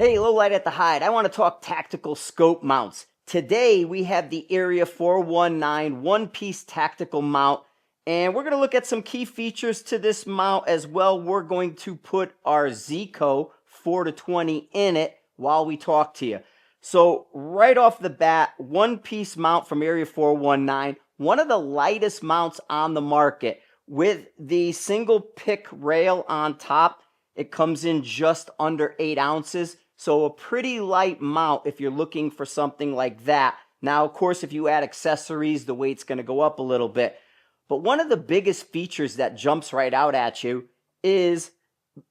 Hey, Lowlight at the Hide. I want to talk tactical scope mounts. Today we have the Area 419 one-piece tactical mount, and we're going to look at some key features to this mount as well. We're going to put our Zico 4-20 in it while we talk to you. So right off the bat, one-piece mount from Area 419, one of the lightest mounts on the market with the single pick rail on top. It comes in just under 8 ounces. So a pretty light mount if you're looking for something like that. Now, of course, if you add accessories, the weight's going to go up a little bit. But one of the biggest features that jumps right out at you is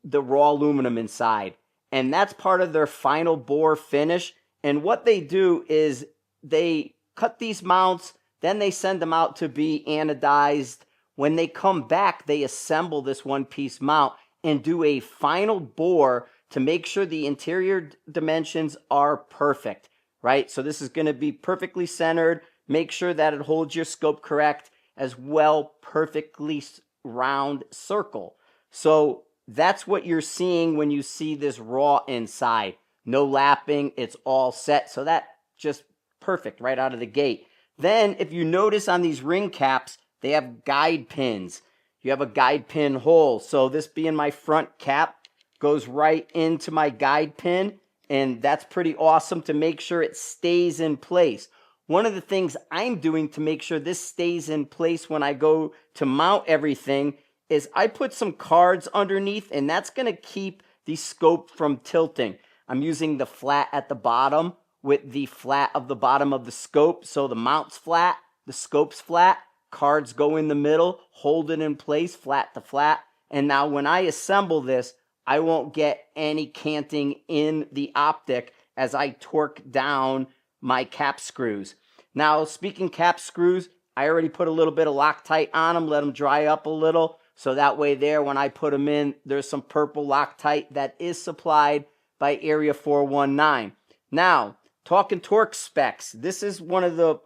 the raw aluminum inside. And that's part of their final bore finish. And what they do is they cut these mounts, then they send them out to be anodized. When they come back, they assemble this one-piece mount and do a final bore to make sure the interior dimensions are perfect, right? So this is going to be perfectly centered. Make sure that it holds your scope correct, as well, perfectly round circle. So that's what you're seeing when you see this raw inside. No lapping, it's all set. So that just perfect right out of the gate. Then if you notice on these ring caps, they have guide pins. You have a guide pin hole. So this being my front cap, goes right into my guide pin, and that's pretty awesome to make sure it stays in place. One of the things I'm doing to make sure this stays in place when I go to mount everything is I put some cards underneath, and that's going to keep the scope from tilting. I'm using the flat at the bottom with the flat of the bottom of the scope, so the mount's flat, the scope's flat, cards go in the middle, hold it in place, flat to flat, and now when I assemble this, I won't get any canting in the optic as I torque down my cap screws. Now, speaking cap screws, I already put a little bit of Loctite on them, let them dry up a little, so that way there, when I put them in, there's some purple Loctite that is supplied by Area 419. Now, talking torque specs, this is one of the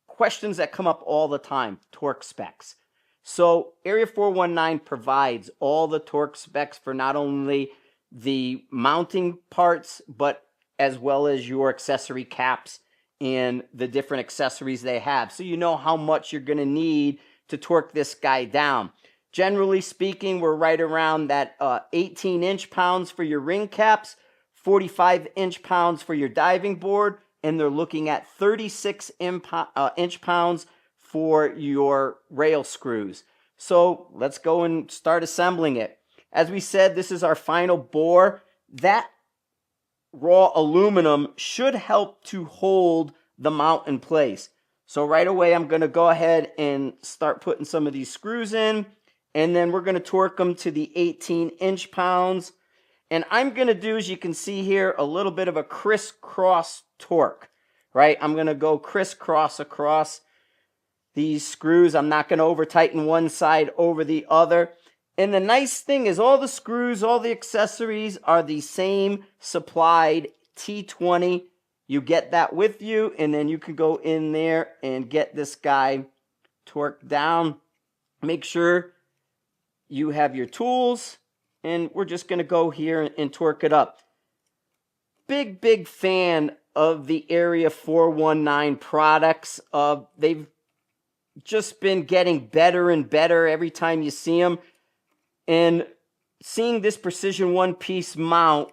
questions that come up all the time, torque specs. So Area 419 provides all the torque specs for not only the mounting parts, but as well as your accessory caps and the different accessories they have. So you know how much you're going to need to torque this guy down. Generally speaking, we're right around that 18 inch-pounds for your ring caps, 45 inch-pounds for your diving board, and they're looking at 36 inch-pounds for your rail screws. So let's go and start assembling it. As we said, this is our final bore. That raw aluminum should help to hold the mount in place. So right away, I'm going to go ahead and start putting some of these screws in, and then we're going to torque them to the 18 inch-pounds. And I'm going to do, as you can see here, a little bit of a crisscross torque, right? I'm going to go crisscross across these screws. I'm not going to over tighten one side over the other. And the nice thing is all the screws, all the accessories are the same supplied T20. You get that with you, and then you can go in there and get this guy torqued down. Make sure you have your tools, and we're just going to go here and torque it up. Big fan of the Area 419 products. They've just been getting better and better every time you see them. And seeing this precision one-piece mount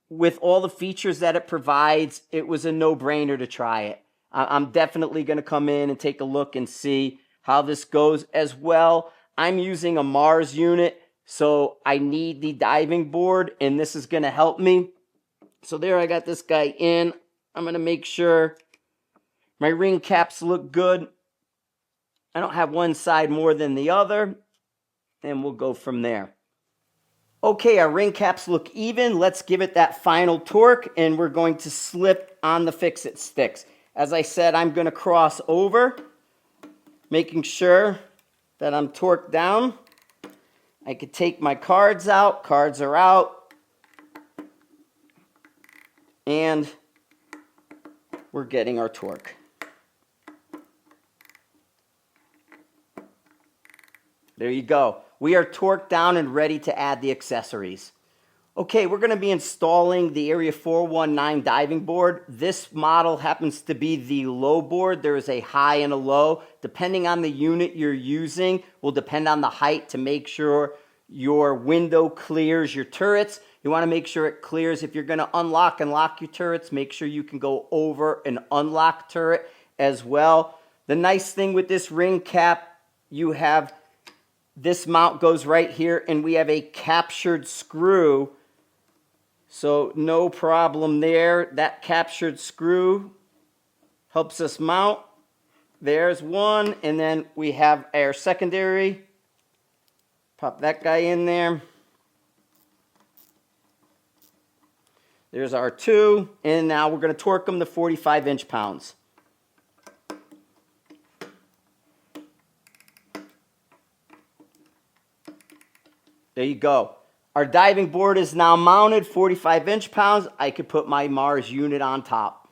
with all the features that it provides, it was a no-brainer to try it. I'm definitely going to come in and take a look and see how this goes as well. I'm using a Mars unit, so I need the diving board, and this is going to help me. So there I got this guy in. I'm going to make sure my ring caps look good. I don't have one side more than the other, and we'll go from there. Okay, our ring caps look even. Let's give it that final torque, and we're going to slip on the fix-it sticks. As I said, I'm going to cross over, making sure that I'm torqued down. I could take my cards out. Cards are out. And we're getting our torque. There you go. We are torqued down and ready to add the accessories. Okay, we're going to be installing the Area 419 diving board. This model happens to be the low board. There is a high and a low. Depending on the unit you're using, will depend on the height to make sure your window clears your turrets. You want to make sure it clears. If you're going to unlock and lock your turrets, make sure you can go over an unlocked turret as well. The nice thing with this ring cap, you have this mount goes right here, and we have a captured screw. So no problem there. That captured screw helps us mount. There's one, and then we have our secondary. Pop that guy in there. There's our two, and now we're going to torque them to 45 inch-pounds. There you go. Our diving board is now mounted, 45 inch-pounds. I could put my Mars unit on top.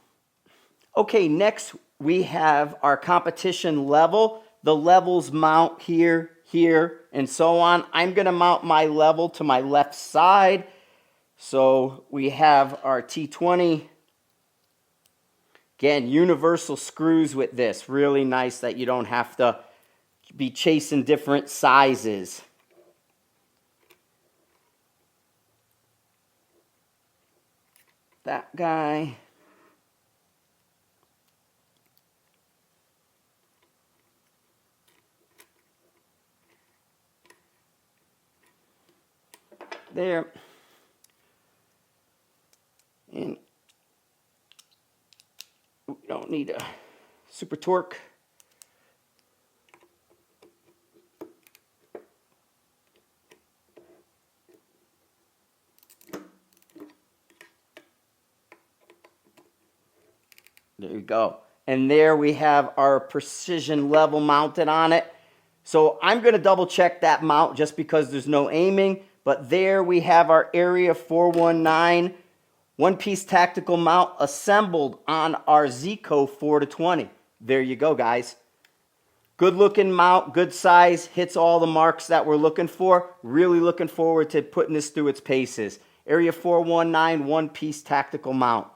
Okay, next we have our competition level. The levels mount here, here, and so on. I'm going to mount my level to my left side. So we have our T20. Again, universal screws with this. Really nice that you don't have to be chasing different sizes. That guy. There. And we don't need a super torque. There you go. And there we have our precision level mounted on it. So I'm going to double check that mount just because there's no aiming. But there we have our Area 419 one-piece tactical mount assembled on our Zico 4-20. There you go, guys. Good looking mount, good size, hits all the marks that we're looking for. Really looking forward to putting this through its paces. Area 419 one-piece tactical mount.